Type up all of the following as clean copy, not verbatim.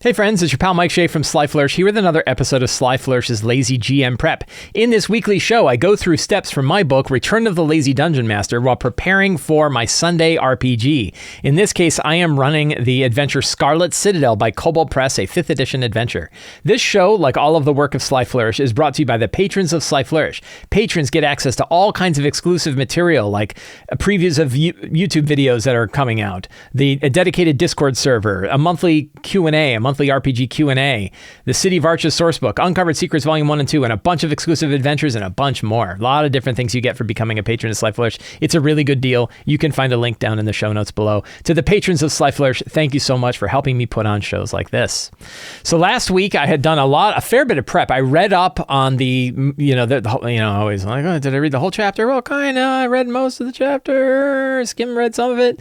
Hey friends, it's your pal Mike Shea from Sly Flourish here with another episode of Sly Flourish's Lazy GM Prep. In this weekly show, I go through steps from my book, Return of the Lazy Dungeon Master, while preparing for my Sunday RPG. In this case, I am running the adventure Scarlet Citadel by Kobold Press, a 5th edition adventure. This show, like all of the work of Sly Flourish, is brought to you by the patrons of Sly Flourish. Patrons get access to all kinds of exclusive material, like previews of YouTube videos that are coming out, a dedicated Discord server, a monthly Q&A, a monthly RPG Q&A, the City of Arches sourcebook, Uncovered Secrets Volume 1 and 2, and a bunch of exclusive adventures and a bunch more. A lot of different things you get for becoming a patron of Sly Flourish. It's a really good deal. You can find a link down in the show notes below. To the patrons of Sly Flourish, thank you so much for helping me put on shows like this. So last week I had done a fair bit of prep. I read up on always like, oh, did I read the whole chapter? Well, kind of. I read most of the chapter, read some of it,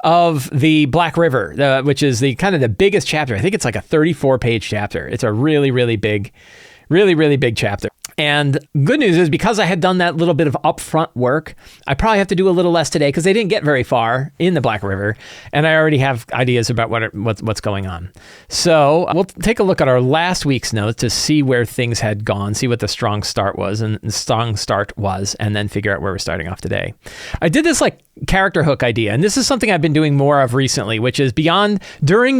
of the Black River, which is the kind of the biggest chapter. I think it's like a 34-page chapter. It's a really, really big chapter. And good news is, because I had done that little bit of upfront work, I probably have to do a little less today because they didn't get very far in the Black River, and I already have ideas about what's going on. So we'll take a look at our last week's notes to see where things had gone, see what the strong start was, and then figure out where we're starting off today. I did this like character hook idea, and this is something I've been doing more of recently, which is during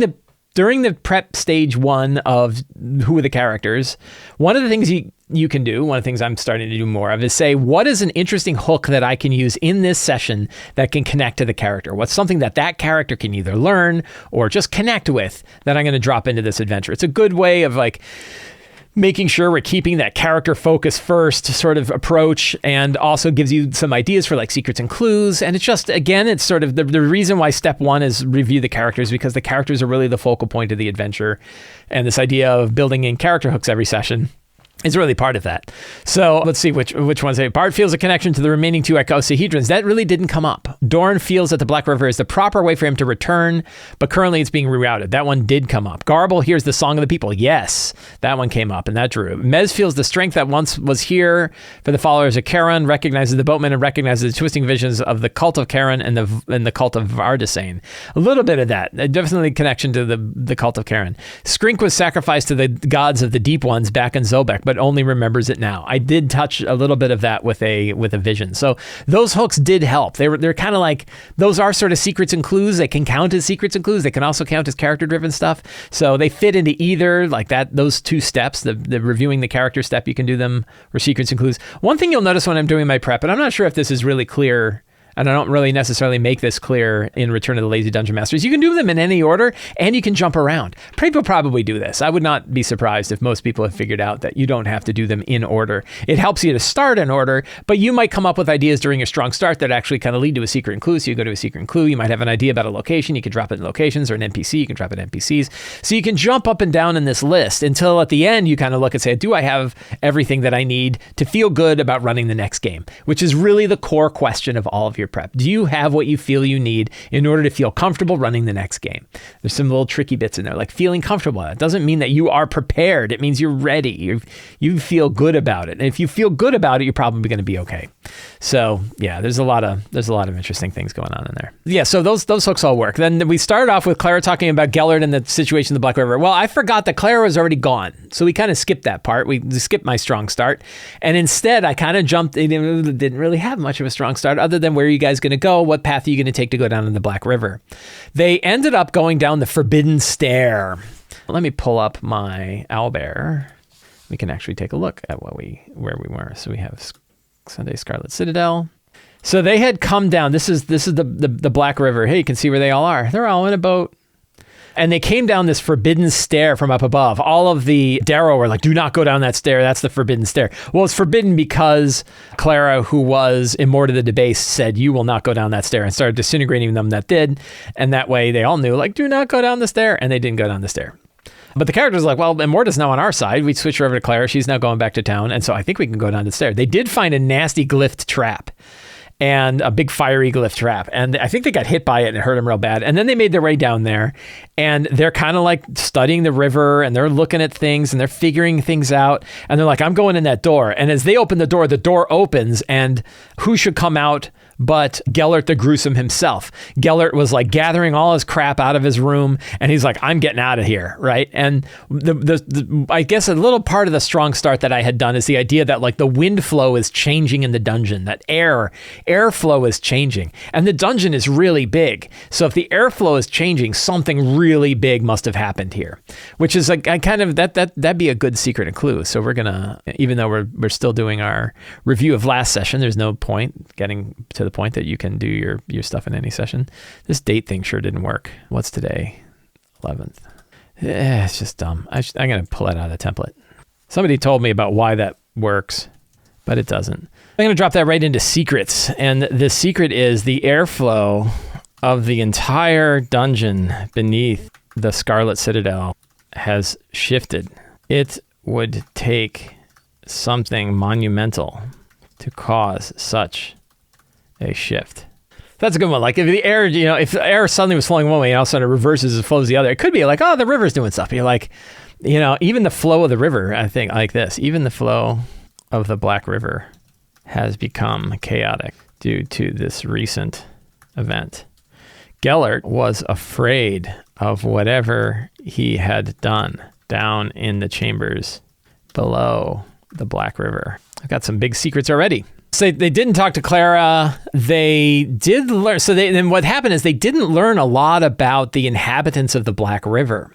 the prep stage one of who are the characters, one of the things you can do, one of the things I'm starting to do more of, is say, what is an interesting hook that I can use in this session that can connect to the character? What's something that character can either learn or just connect with that I'm going to drop into this adventure? It's a good way of like making sure we're keeping that character focus first sort of approach, and also gives you some ideas for like secrets and clues. And it's just, again, it's sort of the reason why step one is review the characters, because the characters are really the focal point of the adventure. And this idea of building in character hooks every session is really part of that. So let's see which ones. Bart feels a connection to the remaining two icosahedrons. That really didn't come up. Dorn feels that the Black River is the proper way for him to return, but currently it's being rerouted. That one did come up. Garble hears the song of the people. Yes, that one came up, and that drew. Mez feels the strength that once was here for the followers of Charon, recognizes the boatman, and recognizes the twisting visions of the cult of Charon and the cult of Vardasane. A little bit of that. Definitely connection to the cult of Charon. Skrink was sacrificed to the gods of the deep ones back in Zobek, but only remembers it now. I did touch a little bit of that with a vision. So those hooks did help. They're kind of like, those are sort of secrets and clues. They can count as secrets and clues. They can also count as character-driven stuff. So they fit into either like that, those two steps, the reviewing the character step, you can do them, or secrets and clues. One thing you'll notice when I'm doing my prep, and I'm not sure if this is really clear, and I don't really necessarily make this clear in Return of the Lazy Dungeon Masters, you can do them in any order, and you can jump around. People probably do this. I would not be surprised if most people have figured out that you don't have to do them in order. It helps you to start in order, but you might come up with ideas during your strong start that actually kind of lead to a secret and clue. So you go to a secret and clue. You might have an idea about a location. You can drop it in locations, or an NPC. You can drop it in NPCs. So you can jump up and down in this list until at the end you kind of look and say, do I have everything that I need to feel good about running the next game? Which is really the core question of all of your prep. Do you have what you feel you need in order to feel comfortable running the next game? There's some little tricky bits in there, like feeling comfortable. It doesn't mean that you are prepared. It means you're ready. You feel good about it. And if you feel good about it, you're probably going to be okay. So yeah, there's a lot of interesting things going on in there. Yeah, so those hooks all work. Then we started off with Clara talking about Gellert and the situation in the Black River. Well, I forgot that Clara was already gone. So we kind of skipped that part. We skipped my strong start. And instead, I kind of jumped, it didn't really have much of a strong start other than where are you guys going to go? What path are you going to take to go down in the Black River? They ended up going down the Forbidden Stair. Let me pull up my owlbear. We can actually take a look at where we were. So we have Sunday Scarlet Citadel. So they had come down. This is the Black River. Hey, you can see where they all are. They're all in a boat. And they came down this forbidden stair from up above. All of the Darrow were like, do not go down that stair. That's the forbidden stair. Well, it's forbidden because Clara, who was immortal to the debased, said, you will not go down that stair, and started disintegrating them that did. And that way they all knew, like, do not go down the stair. And they didn't go down the stair. But the character's like, well, Immorta's now on our side. We switch her over to Clara. She's now going back to town. And so I think we can go down the stair. They did find a nasty glyphed trap. And a big fiery glyph trap. And I think they got hit by it and it hurt them real bad. And then they made their way down there. and they're kind of like studying the river, and they're looking at things, and they're figuring things out, and they're like, I'm going in that door. And as they open the door opens, and who should come out but Gellert the Gruesome himself. Gellert was like gathering all his crap out of his room, and he's like, I'm getting out of here, right? And the I guess a little part of the strong start that I had done is the idea that like the wind flow is changing in the dungeon, that airflow is changing, and the dungeon is really big. So if the airflow is changing, something really big must have happened here, which is like, I kind of, that'd be a good secret and clue. So we're gonna, even though we're still doing our review of last session, there's no point getting to the point that you can do your stuff in any session. This date thing sure didn't work. What's today? 11th. It's just dumb. I'm going to pull it out of the template. Somebody told me about why that works, but it doesn't. I'm going to drop that right into secrets. And the secret is the airflow of the entire dungeon beneath the Scarlet Citadel has shifted. It would take something monumental to cause such a shift. That's a good one. Like if the air, if the air suddenly was flowing one way and all of a sudden it reverses and flows the other, it could be like, oh, the river's doing stuff. You're like, even the flow of the river, I think like this, even the flow of the Black River has become chaotic due to this recent event. Gellert was afraid of whatever he had done down in the chambers below the Black River. I've got some big secrets already. So they didn't talk to Clara. They did learn. So then what happened is they didn't learn a lot about the inhabitants of the Black River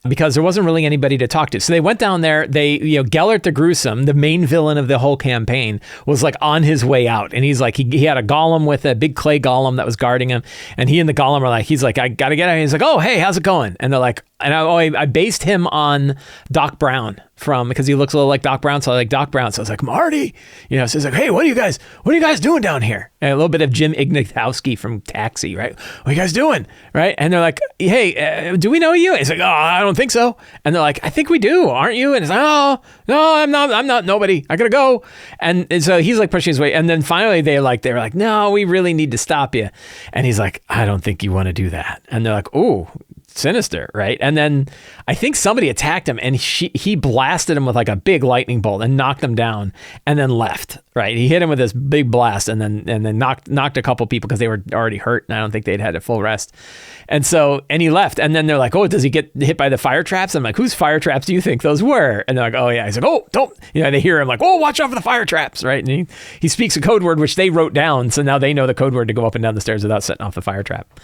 because there wasn't really anybody to talk to. So they went down there. Gellert the Gruesome, the main villain of the whole campaign, was like on his way out. And he's like, he had a golem with a big clay golem that was guarding him. And he and the golem are like, he's like, I got to get out. And he's like, oh, hey, how's it going? And they're like, and I based him on Doc Brown because he looks a little like Doc Brown. So I like Doc Brown. So I was like, Marty, so he's like, hey, what are you guys doing down here? And a little bit of Jim Ignatowski from Taxi, right? What are you guys doing? Right. And they're like, hey, do we know you? He's like, oh, I don't think so. And they're like, I think we do, aren't you? And he's like, oh, no, I'm not nobody. I gotta go. And so he's like pushing his way. And then finally they were like, no, we really need to stop you. And he's like, I don't think you want to do that. And they're like, ooh, sinister, right? And then I think somebody attacked him and he blasted him with like a big lightning bolt and knocked him down and then left, right? He hit him with this big blast and then knocked a couple people because they were already hurt and I don't think they'd had a full rest. And he left. And then they're like, oh, does he get hit by the fire traps? I'm like, whose fire traps do you think those were? And they're like, oh yeah. He's like, oh, don't, they hear him like, oh, watch out for the fire traps, right? And he speaks a code word, which they wrote down. So now they know the code word to go up and down the stairs without setting off the fire trap.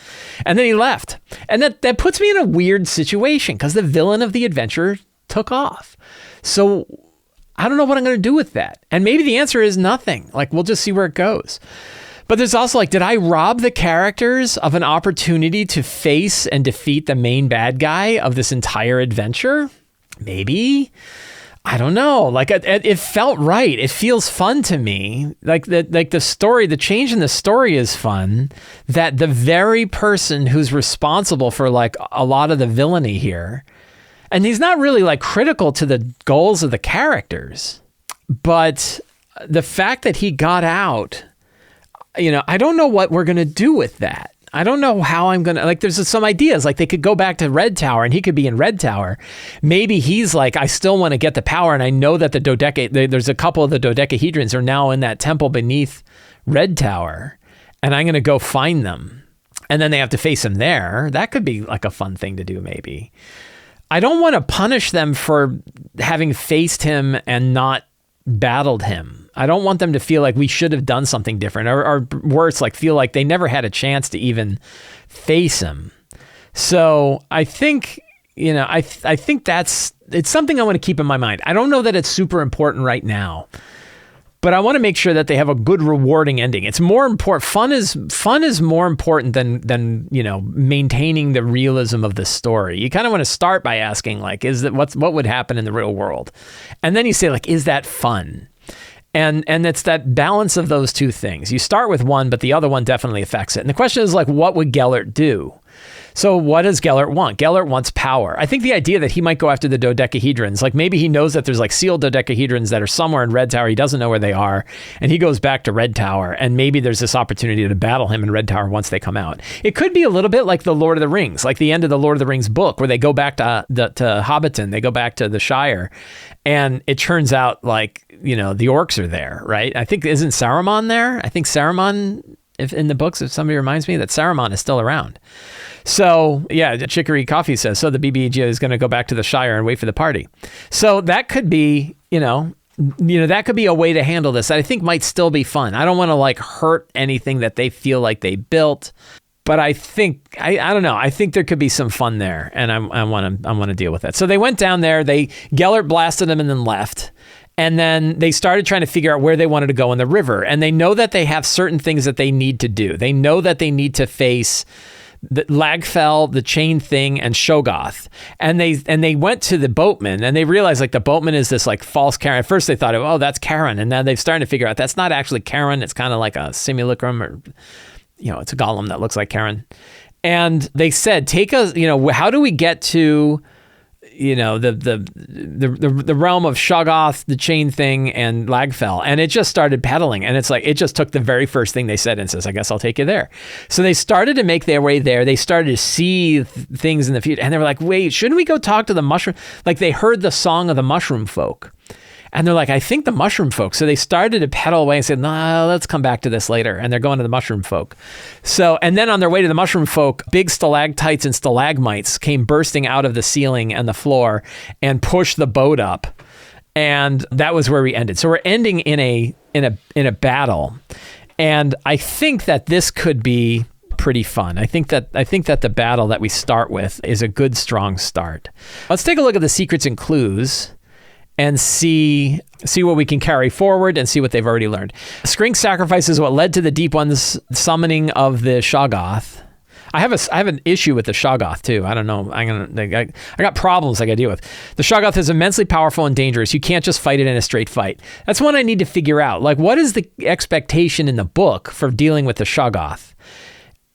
And then he left. And that puts me in a weird situation because the villain of the adventure took off. So I don't know what I'm going to do with that. And maybe the answer is nothing. Like, we'll just see where it goes. But there's also like, did I rob the characters of an opportunity to face and defeat the main bad guy of this entire adventure? Maybe. I don't know. Like it felt right. It feels fun to me. Like the story, the change in the story is fun. That the very person who's responsible for like a lot of the villainy here, and he's not really like critical to the goals of the characters, but the fact that he got out, I don't know what we're going to do with that. I don't know how I'm going to, like, there's some ideas, like they could go back to Red Tower and he could be in Red Tower. Maybe he's like, I still want to get the power. And I know that there's a couple of the dodecahedrons are now in that temple beneath Red Tower. And I'm going to go find them. And then they have to face him there. That could be like a fun thing to do, maybe. I don't want to punish them for having faced him and not battled him. I don't want them to feel like we should have done something different or worse, like feel like they never had a chance to even face him. So I think, I think it's something I want to keep in my mind. I don't know that it's super important right now, but I want to make sure that they have a good, rewarding ending. It's more important. Fun is more important than maintaining the realism of the story. You kind of want to start by asking, like, what would happen in the real world? And then you say, like, is that fun? And it's that balance of those two things. You start with one, but the other one definitely affects it. And the question is, like, what would Gellert do? So what does Gellert want? Gellert wants power. I think the idea that he might go after the dodecahedrons, like maybe he knows that there's like sealed dodecahedrons that are somewhere in Red Tower. He doesn't know where they are. And he goes back to Red Tower. And maybe there's this opportunity to battle him in Red Tower once they come out. It could be a little bit like the Lord of the Rings, like the end of the Lord of the Rings book where they go back to Hobbiton. They go back to the Shire. And it turns out like, the orcs are there, right? I think, isn't Saruman there? I think Saruman, if in the books, if somebody reminds me that Saruman is still around. So, yeah, Chicory Coffee says, so the BBG is going to go back to the Shire and wait for the party. So that could be, that could be a way to handle this that I think might still be fun. I don't want to like hurt anything that they feel like they built, but I think, I don't know. I think there could be some fun there, and I want to deal with that. So they went down there, Gellert blasted them and then left. And then they started trying to figure out where they wanted to go in the river. And they know that they have certain things that they need to do. They know that they need to face the Lagfell, the Chain Thing, and Shogoth. And they went to the boatman, and they realized like the boatman is this like false Karen. At first they thought, oh, that's Karen. And now they've started to figure out that's not actually Karen. It's kind of like a simulacrum, or, it's a golem that looks like Karen. And they said, take us, how do we get to the realm of Shogoth, the Chain Thing, and Lagfell? And it just started pedaling. And it's like, it just took the very first thing they said and says, I guess I'll take you there. So they started to make their way there. They started to see things in the future. And they were like, wait, shouldn't we go talk to the mushroom? Like they heard the song of the mushroom folk. And they're like, I think the mushroom folk. So they started to pedal away and said, no, let's come back to this later. And they're going to the mushroom folk. So, and then on their way to the mushroom folk, big stalactites and stalagmites came bursting out of the ceiling and the floor and pushed the boat up. And that was where we ended. So we're ending in a battle. And I think that this could be pretty fun. I think that the battle that we start with is a good, strong start. Let's take a look at the secrets and clues and see what we can carry forward and see what they've already learned. Skrinx sacrifice is what led to the Deep One's summoning of the Shogoth. I have an issue with the Shogoth too. I don't know. I got problems I got to deal with. The Shogoth is immensely powerful and dangerous. You can't just fight it in a straight fight. That's one I need to figure out. Like, what is the expectation in the book for dealing with the Shogoth?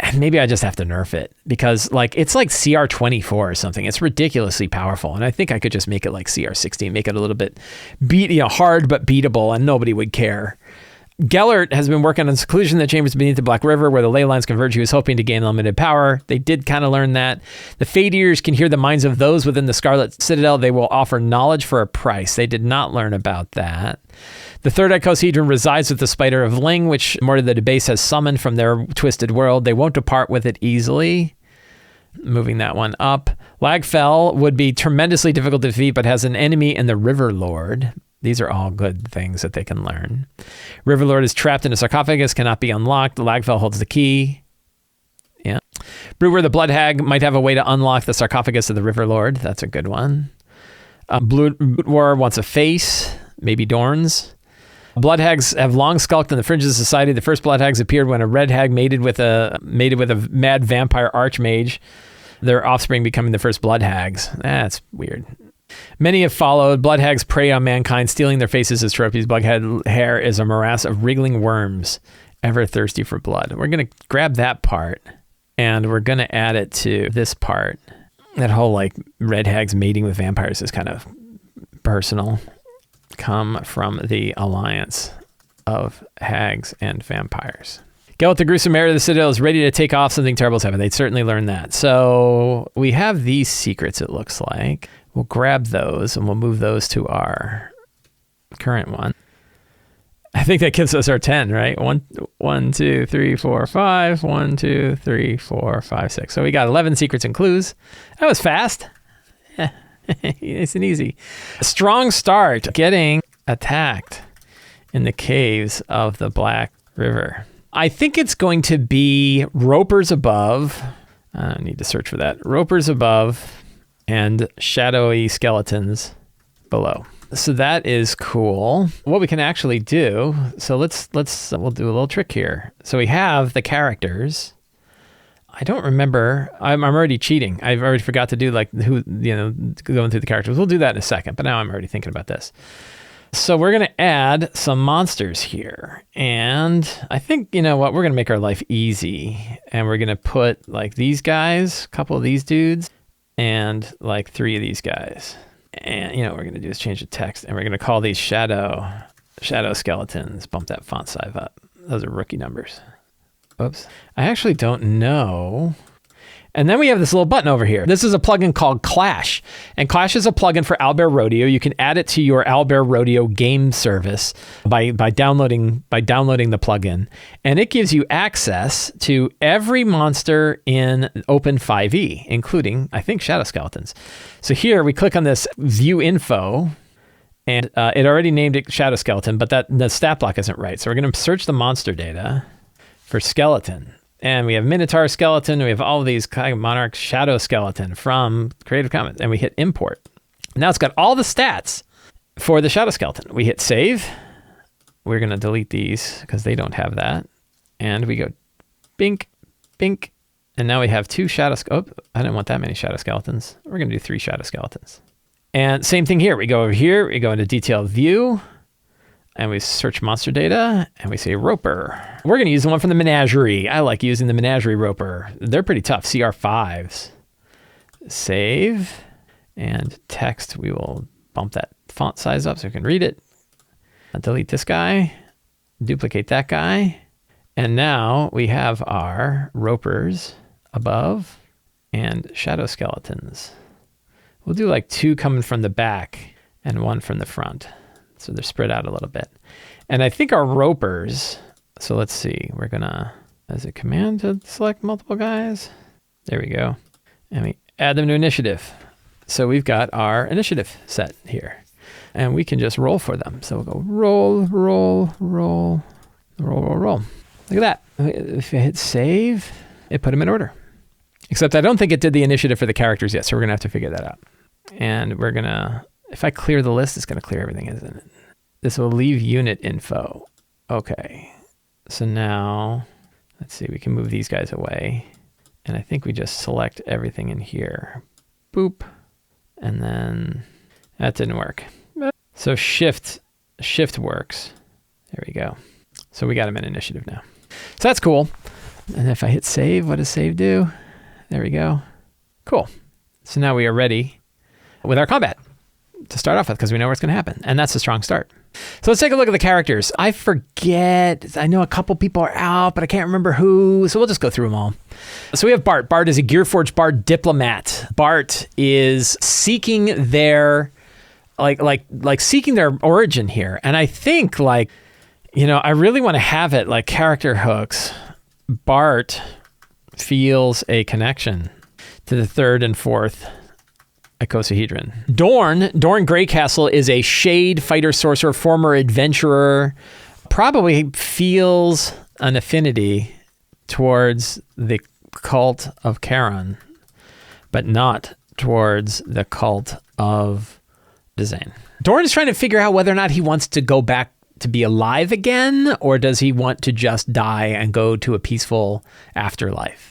And maybe I just have to nerf it because like it's like CR 24 or something. It's ridiculously powerful. And I think I could just make it like CR 16, make it a little bit hard but beatable, and nobody would care. Gellert has been working on seclusion in the chambers beneath the Black River where the ley lines converge. He was hoping to gain unlimited power. They did kind of learn that. The Fade Eaters can hear the minds of those within the Scarlet Citadel. They will offer knowledge for a price. They did not learn about that. The third icosahedron resides with the Spider of Ling, which Morty the Debase has summoned from their twisted world. They won't depart with it easily. Moving that one up. Lagfell would be tremendously difficult to defeat, but has an enemy in the River Lord. These are all good things that they can learn. River Lord is trapped in a sarcophagus, cannot be unlocked. Lagfell holds the key. Yeah. Brewer the Blood Hag might have a way to unlock the sarcophagus of the River Lord. That's a good one. Blood War wants a face, maybe Dorn's. Blood hags have long skulked in the fringes of society. The first blood hags appeared when a red hag mated with a mad vampire archmage, their offspring becoming the first blood hags. That's weird. Many have followed. Blood hags prey on mankind, stealing their faces as trophies. Bloodhead hair is a morass of wriggling worms, ever thirsty for blood. We're going to grab that part, and we're going to add it to this part. That whole, like, red hags mating with vampires is kind of personal. Come from the alliance of hags and vampires. Gellert the gruesome heir of the Citadel is ready to take off. Something terrible has happened. They'd certainly learned that. So we have these secrets, it looks like. We'll grab those and we'll move those to our current one. I think that gives us our 10, right? 1, 2, 3, 4, 5. 1, 2, 3, 4, 5, 6. So we got 11 secrets and clues. That was fast. Yeah. Nice and easy. A strong start, getting attacked in the caves of the Black River. I think it's going to be ropers above. I don't need to search for that. Ropers above and shadowy skeletons below. So that is cool. What we can actually do, so we'll do a little trick here. So we have the characters. I don't remember. I'm already cheating. I've already forgot to do like going through the characters. We'll do that in a second, but now I'm already thinking about this. So we're going to add some monsters here. And I think, you know what, we're going to make our life easy. And we're going to put like these guys, a couple of these dudes, and like 3 of these guys. And you know what we're going to do is change the text. And we're going to call these shadow skeletons. Bump that font size up. Those are rookie numbers. Oops. I actually don't know. And then we have this little button over here. This is a plugin called Clash. And Clash is a plugin for Owlbear Rodeo. You can add it to your Owlbear Rodeo game service by downloading the plugin. And it gives you access to every monster in Open 5e, including, I think, shadow skeletons. So here we click on this View Info, and it already named it Shadow Skeleton, but the stat block isn't right. So we're going to search the monster data for skeleton. And we have Minotaur skeleton. We have all of these kind of Monarch shadow skeleton from Creative Commons. And we hit import. Now it's got all the stats for the shadow skeleton. We hit save. We're going to delete these because they don't have that. And we go bink, bink. And now we have 2 shadow. Oh, I didn't want that many shadow skeletons. We're going to do 3 shadow skeletons. And same thing here. We go over here. We go into detailed view. And we search monster data, and we say Roper. We're going to use the one from the Menagerie. I like using the Menagerie Roper. They're pretty tough, CR5s. Save, and text, we will bump that font size up so we can read it. I'll delete this guy, duplicate that guy, and now we have our Ropers above and shadow skeletons. We'll do like 2 coming from the back and 1 from the front. So they're spread out a little bit. And I think our Ropers, so let's see, we're gonna, as a command to select multiple guys. There we go. And we add them to initiative. So we've got our initiative set here. And we can just roll for them. So we'll go roll, roll, roll, roll, roll, roll. Look at that. If I hit save, it put them in order. Except I don't think it did the initiative for the characters yet, so we're gonna have to figure that out. And we're gonna, if I clear the list, it's going to clear everything, isn't it? This will leave unit info. Okay. So now, let's see, we can move these guys away. And I think we just select everything in here. Boop. And then that didn't work. So shift works. There we go. So we got them in initiative now. So that's cool. And if I hit save, what does save do? There we go. Cool. So now we are ready with our combat to start off with, because we know what's going to happen. And that's a strong start. So let's take a look at the characters. I forget. I know a couple people are out, but I can't remember who. So we'll just go through them all. So we have Bart. Bart is a Gearforged Bard diplomat. Bart is seeking their, like seeking their origin here. And I think I really want to have it like character hooks. Bart feels a connection to the 3rd and 4th icosahedron. Dorn Greycastle is a shade fighter sorcerer, former adventurer, probably feels an affinity towards the cult of Charon, but not towards the cult of Dazane. Dorn is trying to figure out whether or not he wants to go back to be alive again, or does he want to just die and go to a peaceful afterlife?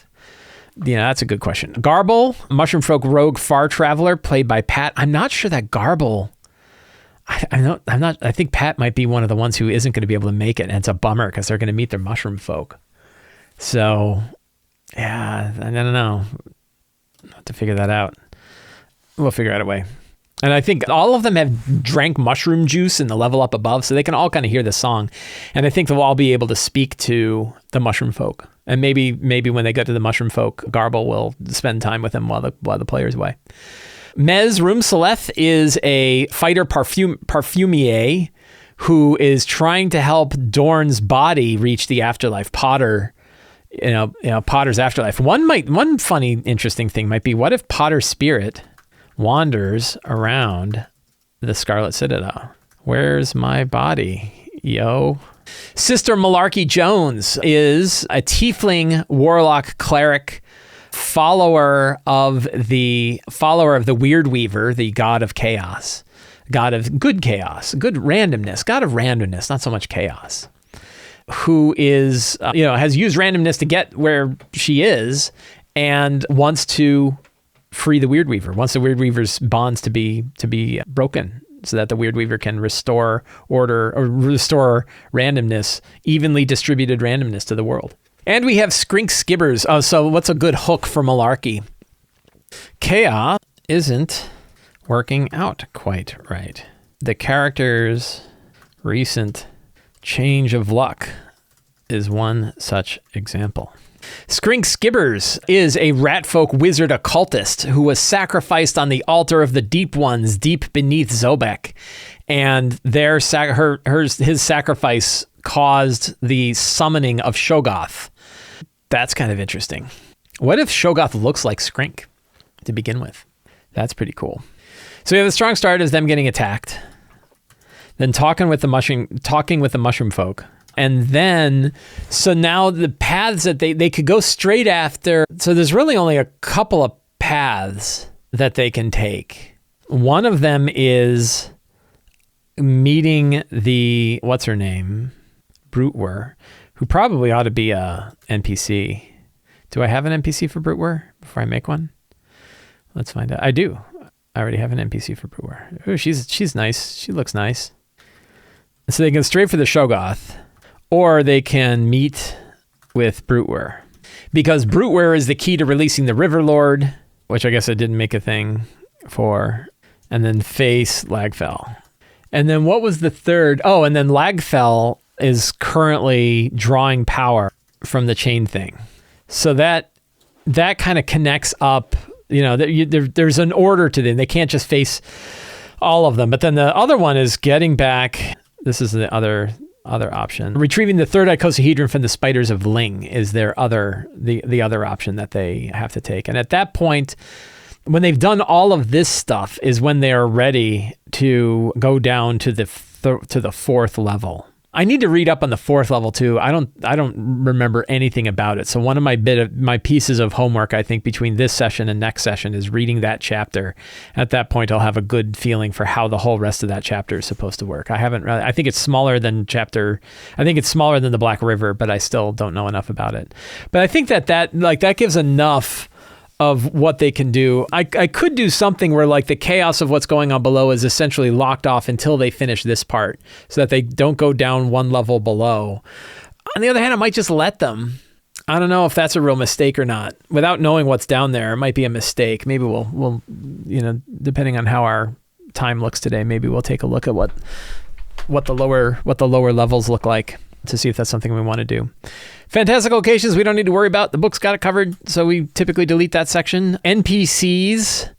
That's a good question. Garble, Mushroom Folk Rogue Far Traveler, played by Pat. I'm not sure that Garble, I think Pat might be one of the ones who isn't going to be able to make it. And it's a bummer because they're going to meet their mushroom folk. So, yeah, I don't know. I'll have to figure that out. We'll figure out a way. And I think all of them have drank mushroom juice in the level up above, so they can all kind of hear the song. And I think they'll all be able to speak to the mushroom folk. And maybe when they get to the mushroom folk, Garble will spend time with them while the player's away. Mez Roomseleth is a fighter parfumier who is trying to help Dorn's body reach the afterlife. Potter, Potter's afterlife. One funny, interesting thing might be, what if Potter's spirit wanders around the Scarlet Citadel? Where's my body, yo? Sister Malarkey Jones is a tiefling warlock cleric, follower of the Weird Weaver, the god of chaos, god of good chaos, good randomness, god of randomness, not so much chaos, who is has used randomness to get where she is and wants to free the Weird Weaver, wants the Weird Weaver's bonds to be broken so that the Weird Weaver can restore order or restore randomness, evenly distributed randomness to the world. And we have Skrink Skibbers. Oh, so what's a good hook for Malarkey? Chaos isn't working out quite right. The character's recent change of luck is one such example. Skrink Skibbers is a ratfolk wizard occultist who was sacrificed on the altar of the Deep Ones deep beneath Zobek. And his sacrifice caused the summoning of Shogoth. That's kind of interesting. What if Shogoth looks like Skrink to begin with? That's pretty cool. So we have a strong start as them getting attacked, then talking with the mushroom folk. And then, so now the paths that they could go straight after. So there's really only a couple of paths that they can take. One of them is meeting the, what's her name? Brutwer, who probably ought to be a NPC. Do I have an NPC for Brutwer before I make one? Let's find out. I do. I already have an NPC for Brutwer. Oh, she's nice. She looks nice. So they can go straight for the Shogoth, or they can meet with Brutwer. Because Brutwer is the key to releasing the River Lord, which I guess I didn't make a thing for, and then face Lagfell. And then what was the third? Oh, and then Lagfell is currently drawing power from the chain thing. So that kind of connects up, there's an order to them. They can't just face all of them. But then the other one is getting back. This is the other option. Retrieving the third icosahedron from the spiders of Ling is the other option that they have to take. And at that point, when they've done all of this stuff, is when they are ready to go down to the fourth level. I need to read up on the fourth level too. I don't remember anything about it. So one of my pieces of homework, I think, between this session and next session is reading that chapter. At that point, I'll have a good feeling for how the whole rest of that chapter is supposed to work. I think it's smaller than the Black River, but I still don't know enough about it. But I think that gives enough of what they can do. I could do something where like the chaos of what's going on below is essentially locked off until they finish this part so that they don't go down one level below. On the other hand, I might just let them. I don't know if that's a real mistake or not. Without knowing what's down there, it might be a mistake. Maybe we'll depending on how our time looks today, maybe we'll take a look at what the lower levels look like to see if that's something we want to do. Fantastic locations we don't need to worry about. The book's got it covered, so we typically delete that section. NPCs.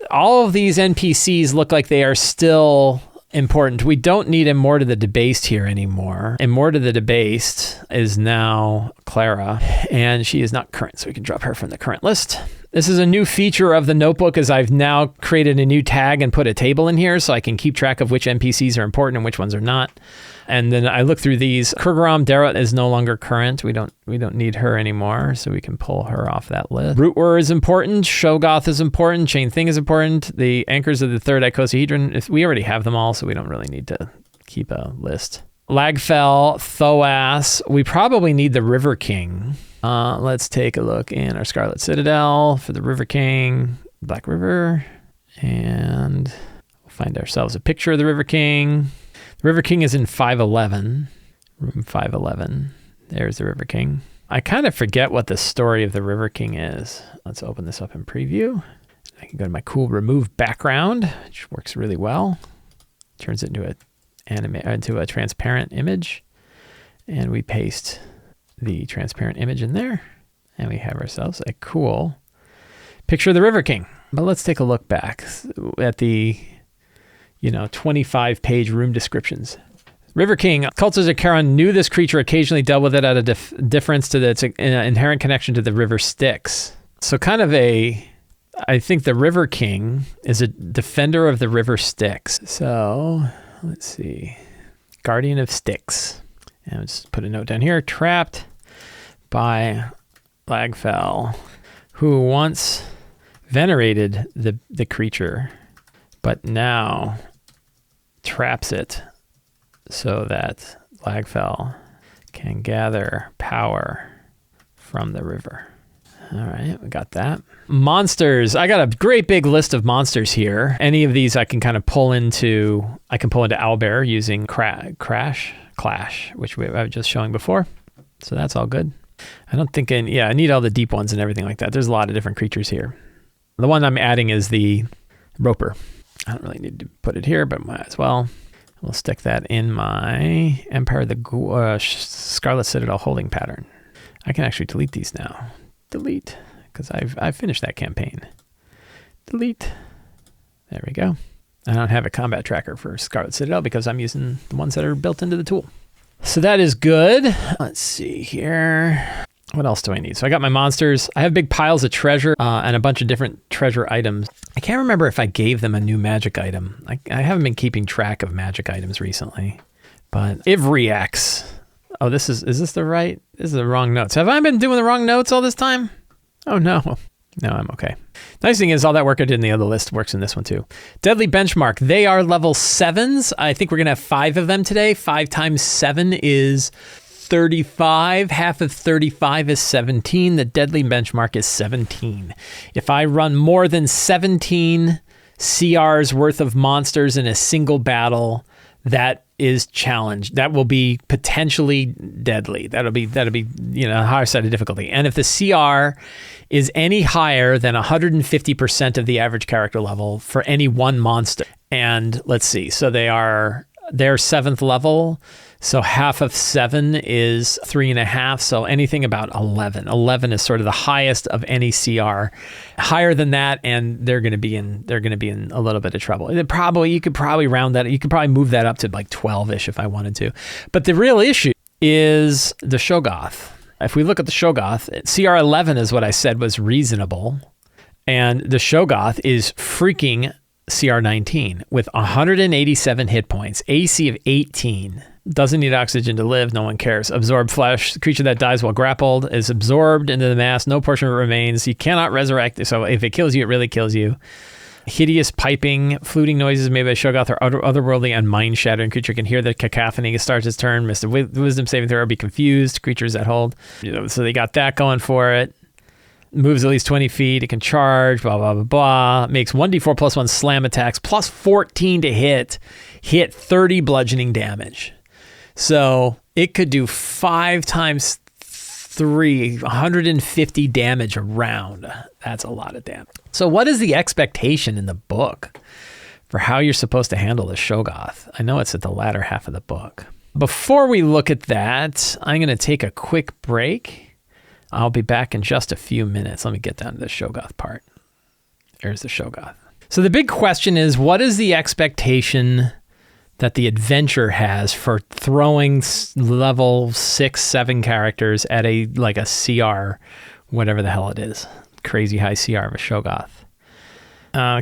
All of these NPCs look like they are still important. We don't need Immore to the Debased here anymore. Immore to the Debased is now Clara, and she is not current, so we can drop her from the current list. This is a new feature of the notebook, as I've now created a new tag and put a table in here so I can keep track of which NPCs are important and which ones are not. And then I look through these. Kurgaram Darrot is no longer current. We don't need her anymore, so we can pull her off that list. Rootwur is important. Shogoth is important. Chain Thing is important. The Anchors of the Third Icosahedron, we already have them all, so we don't really need to keep a list. Lagfell, Thoas. We probably need the River King. Let's take a look in our Scarlet Citadel for the River King, Black River, and we'll find ourselves a picture of the River King. The River King is in 511, room 511. There's the River King. I kind of forget what the story of the River King is. Let's open this up in preview. I can go to my cool remove background, which works really well. Turns it into a transparent image, and we paste the transparent image in there, and we have ourselves a cool picture of the River King. But let's take a look back at the 25-page room descriptions. River King. Cultists of Charon knew this creature occasionally dealt with it at a difference to its inherent connection to the river Styx. So I think the River King is a defender of the river Styx. So let's see. Guardian of Styx. And let's put a note down here. Trapped by Lagfell, who once venerated the creature, but now traps it so that Lagfell can gather power from the river. All right, we got that. Monsters. I got a great big list of monsters here. Any of these I can kind of pull into. I can pull into Owlbear using Clash, which I was just showing before. So that's all good. I don't think, I need all the deep ones and everything like that. There's a lot of different creatures here. The one I'm adding is the Roper. I don't really need to put it here, but might as well. We'll stick that in my Empire of the Scarlet Citadel holding pattern. I can actually delete these now. Delete, because I've finished that campaign. Delete. There we go. I don't have a combat tracker for Scarlet Citadel because I'm using the ones that are built into the tool. So that is good. Let's see here. What else do I need? So I got my monsters. I have big piles of treasure and a bunch of different treasure items. I can't remember if I gave them a new magic item. I haven't been keeping track of magic items recently. But Ivry X. Oh, is this the right? This is the wrong notes. Have I been doing the wrong notes all this time? Oh, no. No, I'm okay. Nice thing is all that work I did in the other list works in this one too. Deadly Benchmark. They are level 7s. I think we're going to have 5 of them today. 5 times 7 is 35. Half of 35 is 17. The Deadly Benchmark is 17. If I run more than 17 CRs worth of monsters in a single battle, that is challenged. That will be potentially deadly. That'll be a higher side of difficulty. And if the CR is any higher than 150% of the average character level for any one monster, and let's see, so they're 7th level. So half of 7 is 3.5. So anything about 11. 11 is sort of the highest of any CR. Higher than that, and they're going to be in a little bit of trouble. You could probably round that. You could probably move that up to like 12-ish if I wanted to. But the real issue is the Shogoth. If we look at the Shogoth, CR 11 is what I said was reasonable, and the Shogoth is freaking CR 19 with 187 hit points, AC of 18. Doesn't need oxygen to live. No one cares. Absorb flesh. The creature that dies while grappled is absorbed into the mass. No portion of it remains. You cannot resurrect. So if it kills you, it really kills you. Hideous piping, fluting noises made by Shogoth are otherworldly and mind-shattering. Creature can hear the cacophony. It starts its turn. Miss the wisdom saving throw or be confused. Creatures that hold. So they got that going for it. Moves at least 20 feet. It can charge. Blah, blah, blah, blah. Makes 1d4 plus 1 slam attacks. Plus 14 to hit. Hit 30 bludgeoning damage. So it could do 5 times 3, 150 damage a round. That's a lot of damage. So what is the expectation in the book for how you're supposed to handle the Shogoth? I know it's at the latter half of the book. Before we look at that, I'm going to take a quick break. I'll be back in just a few minutes. Let me get down to the Shogoth part. There's the Shogoth. So the big question is, what is the expectation that the adventure has for throwing level 6, 7 characters at a CR, whatever the hell it is. Crazy high CR of a Shogoth.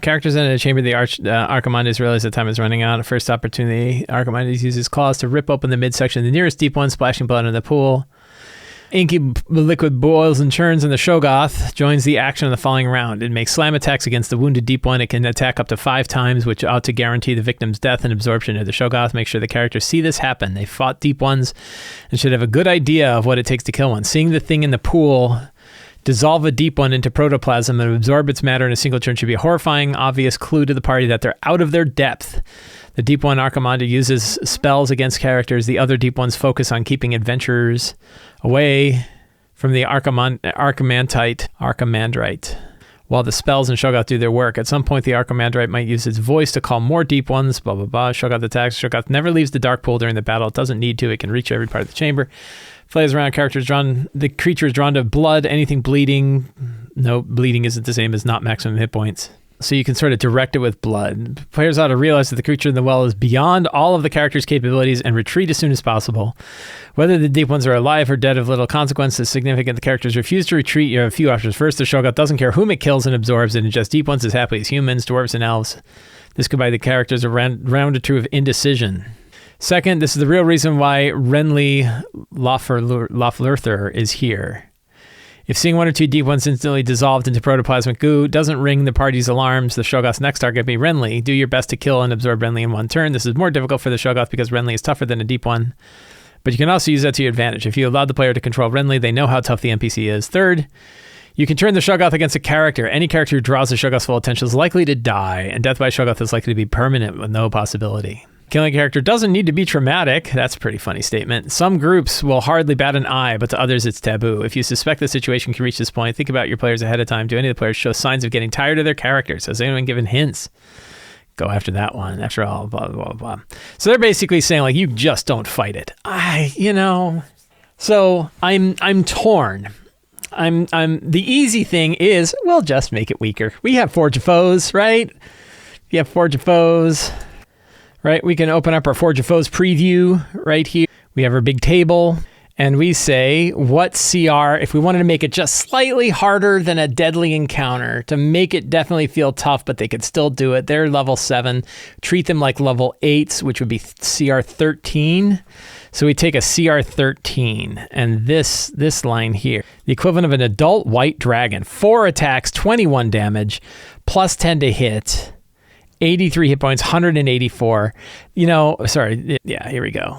Characters in the chamber of the Archimondes realize that time is running out. First opportunity, Archimondes uses claws to rip open the midsection of the nearest deep one, splashing blood in the pool. Inky liquid boils and churns, and the Shogoth joins the action of the following round. It makes slam attacks against the wounded deep one. It can attack up to 5 times, which ought to guarantee the victim's death and absorption of the Shogoth. Make sure the characters see this happen. They fought deep ones and should have a good idea of what it takes to kill one. Seeing the thing in the pool dissolve a deep one into protoplasm and absorb its matter in a single turn should be a horrifying, obvious clue to the party that they're out of their depth. The deep one Archimonde uses spells against characters. The other deep ones focus on keeping adventurers away from the Archimandrite, while the spells and Shogoth do their work. At some point, the Archimandrite might use its voice to call more deep ones, blah, blah, blah. Shogoth attacks. Shogoth never leaves the dark pool during the battle. It doesn't need to. It can reach every part of the chamber. Flays around. The creature is drawn to blood. Anything bleeding. No, bleeding isn't the same as not maximum hit points. So you can sort of direct it with blood. Players ought to realize that the creature in the well is beyond all of the character's capabilities and retreat as soon as possible. Whether the deep ones are alive or dead of little consequence is significant. The characters refuse to retreat. You have a few options. First, the Shogoth doesn't care whom it kills and absorbs and ingests deep ones as happily as humans, dwarves, and elves. This could buy the characters a round or two of indecision. Second, this is the real reason why Renly Loflurther is here. If seeing 1 or 2 deep ones instantly dissolved into protoplasmic goo doesn't ring the party's alarms, the Shogoth's next target may be Renly. Do your best to kill and absorb Renly in one turn. This is more difficult for the Shogoth because Renly is tougher than a deep one. But you can also use that to your advantage. If you allow the player to control Renly, they know how tough the NPC is. Third, You can turn the Shogoth against a character. Any character who draws the Shogoth's full attention is likely to die, and death by Shogoth is likely to be permanent with no possibility. Killing a character doesn't need to be traumatic. That's a pretty funny statement. Some groups will hardly bat an eye, but to others it's taboo. If you suspect the situation can reach this point, think about your players ahead of time. Do any of the players show signs of getting tired of their characters? Has anyone given hints? Go after that one. After all, blah, blah, blah. So they're basically saying, like, you just don't fight it. So I'm torn. The easy thing is, well, just make it weaker. We have Forge of Foes, right? You have Forge of Foes. Right, we can open up our Forge of Foes preview right here. We have our big table, and we say what CR, if we wanted to make it just slightly harder than a deadly encounter, to make it definitely feel tough, but they could still do it. They're level 7. Treat them like level 8s, which would be CR 13. So we take a CR 13, and this line here, the equivalent of an adult white dragon, 4 attacks, 21 damage, plus 10 to hit. 83 hit points, 184. Here we go.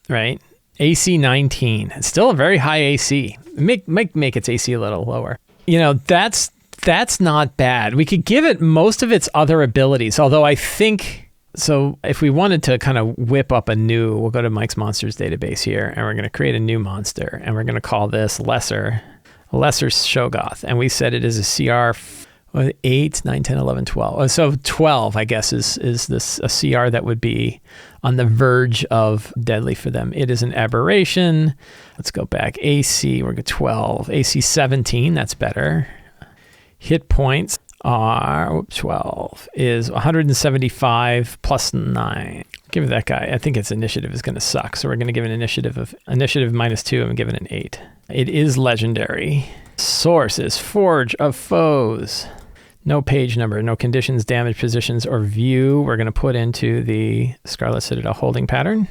Right? AC 19. It's still a very high AC. Make its AC a little lower. That's not bad. We could give it most of its other abilities, although I think, so if we wanted to kind of whip up we'll go to Mike's Monsters database here, and we're going to create a new monster, and we're going to call this Lesser Shogoth. And we said it is a CR 8, 9, 10, 11, 12. So 12, I guess, is this a CR that would be on the verge of deadly for them. It is an aberration. Let's go back. AC, we're going to 12. AC 17, that's better. Hit points are 12 is 175 plus 9. Give that guy. I think its initiative is going to suck. So we're going to give it initiative -2 and give it an 8. It is legendary. Source is Forge of Foes. No page number, no conditions, damage, positions, or view. We're going to put into the Scarlet Citadel holding pattern.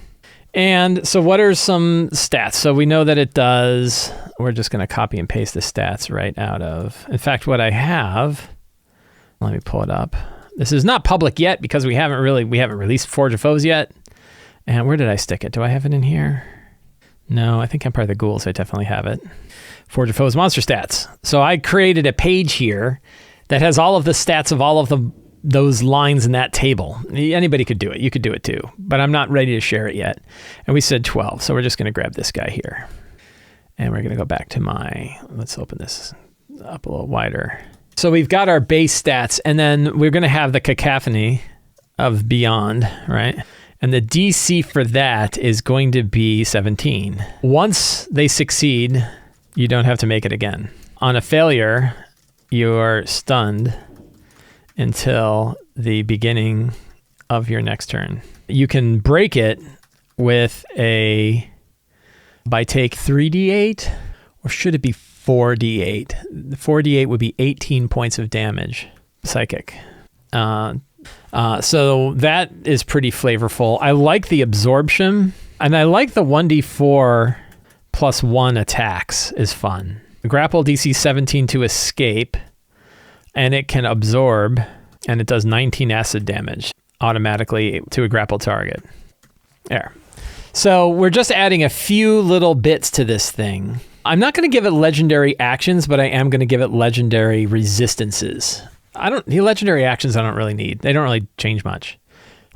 And so what are some stats? So we know that it does, we're just going to copy and paste the stats right out of, in fact, what I have, let me pull it up. This is not public yet because we haven't released Forge of Foes yet. And where did I stick it? Do I have it in here? No, I think Empire of the Ghouls, I definitely have it. Forge of Foes monster stats. So I created a page here that has all of the stats of all of those lines in that table. Anybody could do it. You could do it too, but I'm not ready to share it yet. And we said 12, so we're just going to grab this guy here. And we're going to go back to let's open this up a little wider. So we've got our base stats, and then we're going to have the cacophony of Beyond, right? And the DC for that is going to be 17. Once they succeed, you don't have to make it again. On a failure, you're stunned until the beginning of your next turn. You can break it with by take 3d8, or should it be 4d8? 4d8 would be 18 points of damage, psychic. So that is pretty flavorful. I like the absorption, and I like the 1d4 plus 1 attacks is fun. Grapple DC 17 to escape, and it can absorb, and it does 19 acid damage automatically to a grapple target. There. So we're just adding a few little bits to this thing. I'm not going to give it legendary actions, but I am going to give it legendary resistances. The legendary actions I don't really need. They don't really change much.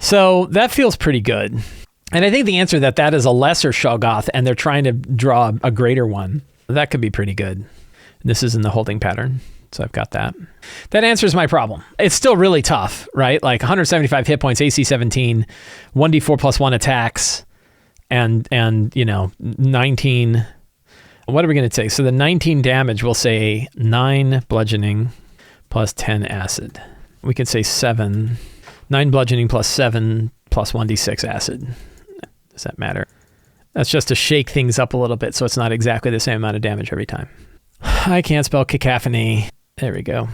So that feels pretty good. And I think the answer that is a lesser Shogoth, and they're trying to draw a greater one. That could be pretty good. This is in the holding pattern, so I've got that. That answers my problem. It's still really tough, right? Like 175 hit points, AC 17, 1d4 plus 1 attacks, and 19. What are we going to take? So the 19 damage, we'll say 9 bludgeoning plus 10 acid. We could say 9 bludgeoning plus 7 plus 1d6 acid. Does that matter? That's just to shake things up a little bit so it's not exactly the same amount of damage every time. I can't spell cacophony. There we go.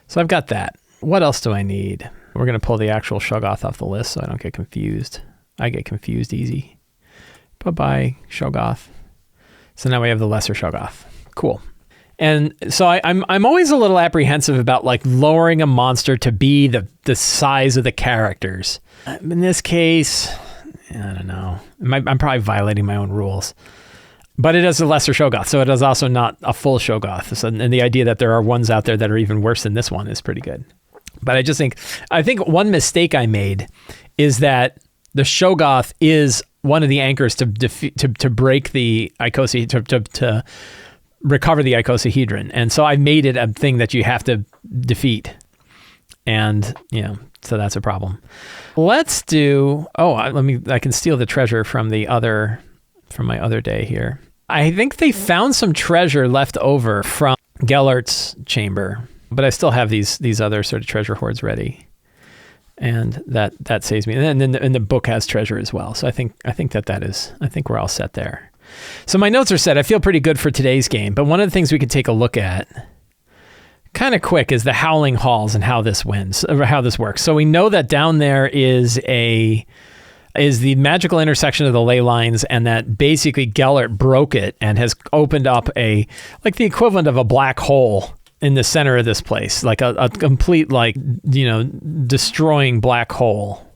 So I've got that. What else do I need? We're going to pull the actual Shogoth off the list so I don't get confused. I get confused easy. Bye-bye, Shogoth. So now we have the lesser Shogoth. Cool. And so I'm always a little apprehensive about like lowering a monster to be the size of the characters. In this case, I don't know. I'm probably violating my own rules. But it is a lesser Shogoth, so it is also not a full Shogoth. So, and the idea that there are ones out there that are even worse than this one is pretty good. But I think one mistake I made is that the Shogoth is one of the anchors to break the to recover the icosahedron, and so I made it a thing that you have to defeat, and so that's a problem. Let's do. I can steal the treasure from my other day here. I think they found some treasure left over from Gellert's chamber, but I still have these other sort of treasure hoards ready, and that saves me. And then the book has treasure as well. So I think we're all set there. So my notes are set. I feel pretty good for today's game. But one of the things we could take a look at, kind of quick, is the Howling Halls and how this works. So we know that down there is the magical intersection of the ley lines, and that basically Gellert broke it and has opened up the equivalent of a black hole in the center of this place, like a complete, destroying black hole.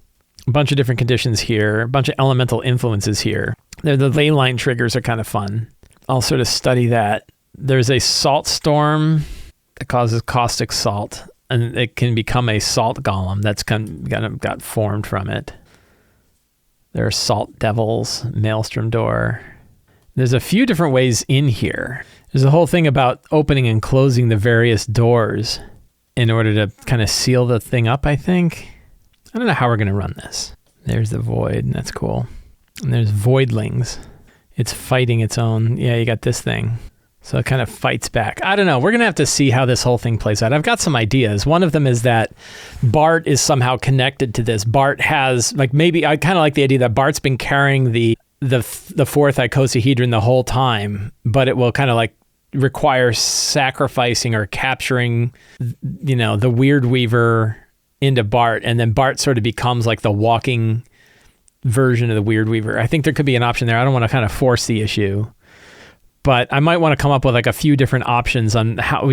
A bunch of different conditions here, a bunch of elemental influences here. The ley line triggers are kind of fun. I'll sort of study that. There's a salt storm that causes caustic salt, and it can become a salt golem that's kind of got formed from it. There are salt devils, maelstrom door. There's a few different ways in here. There's a whole thing about opening and closing the various doors in order to kind of seal the thing up, I think. I don't know how we're going to run this. There's the void. That's cool. And there's voidlings. It's fighting its own. Yeah, you got this thing. So it kind of fights back. I don't know. We're going to have to see how this whole thing plays out. I've got some ideas. One of them is that Bart is somehow connected to this. Bart has, maybe I kind of like the idea that Bart's been carrying the fourth icosahedron the whole time, but it will kind of require sacrificing or capturing, the Weird Weaver into Bart, and then Bart sort of becomes like the walking version of the Weird Weaver. I think there could be an option there. I don't want to kind of force the issue, but I might want to come up with a few different options on how,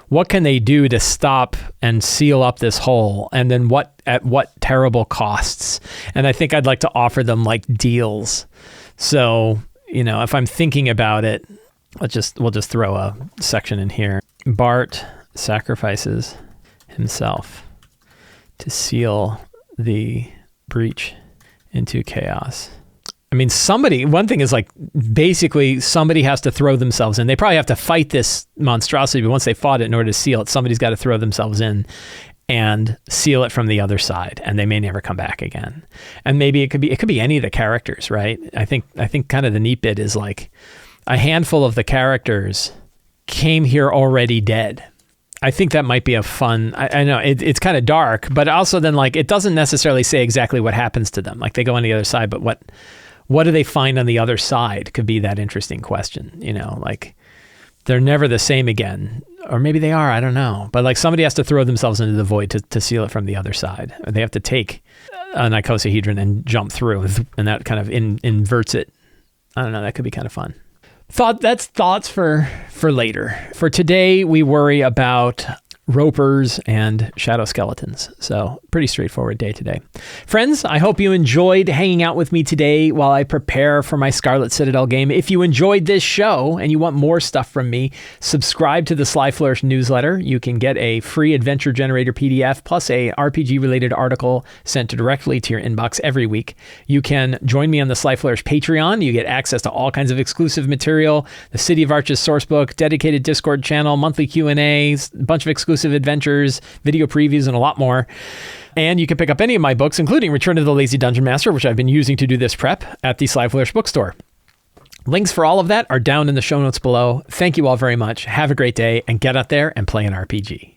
what can they do to stop and seal up this hole, and then at what terrible costs. And I think I'd like to offer them deals. So, if I'm thinking about it, we'll just throw a section in here. Bart sacrifices himself to seal the breach into chaos. I mean, one thing is basically somebody has to throw themselves in. They probably have to fight this monstrosity, but once they fought it, in order to seal it, somebody's got to throw themselves in and seal it from the other side, and they may never come back again. And maybe it could be any of the characters, right? I think kind of the neat bit is a handful of the characters came here already dead. I think that might be a fun. I know it's kind of dark, but also then it doesn't necessarily say exactly what happens to them. They go on the other side, but what do they find on the other side could be that interesting question. They're never the same again, or maybe they are. I don't know. But somebody has to throw themselves into the void to seal it from the other side. Or they have to take an icosahedron and jump through, and that kind of inverts it. I don't know. That could be kind of fun. That's thoughts for later. For today, we worry about ropers and shadow skeletons. So pretty straightforward day today. Friends, I hope you enjoyed hanging out with me today while I prepare for my Scarlet Citadel game. If you enjoyed this show and you want more stuff from me, subscribe to the Sly Flourish newsletter. You can get a free adventure generator PDF plus a RPG-related article sent directly to your inbox every week. You can join me on the Sly Flourish Patreon. You get access to all kinds of exclusive material, the City of Arches sourcebook, dedicated Discord channel, monthly Q&As, a bunch of exclusive adventures, video previews, and a lot more. And you can pick up any of my books, including Return to the Lazy Dungeon Master, which I've been using to do this prep, at the Sly Flourish bookstore. Links for all of that are down in the show notes below. Thank you all very much. Have a great day, and get out there and play an RPG.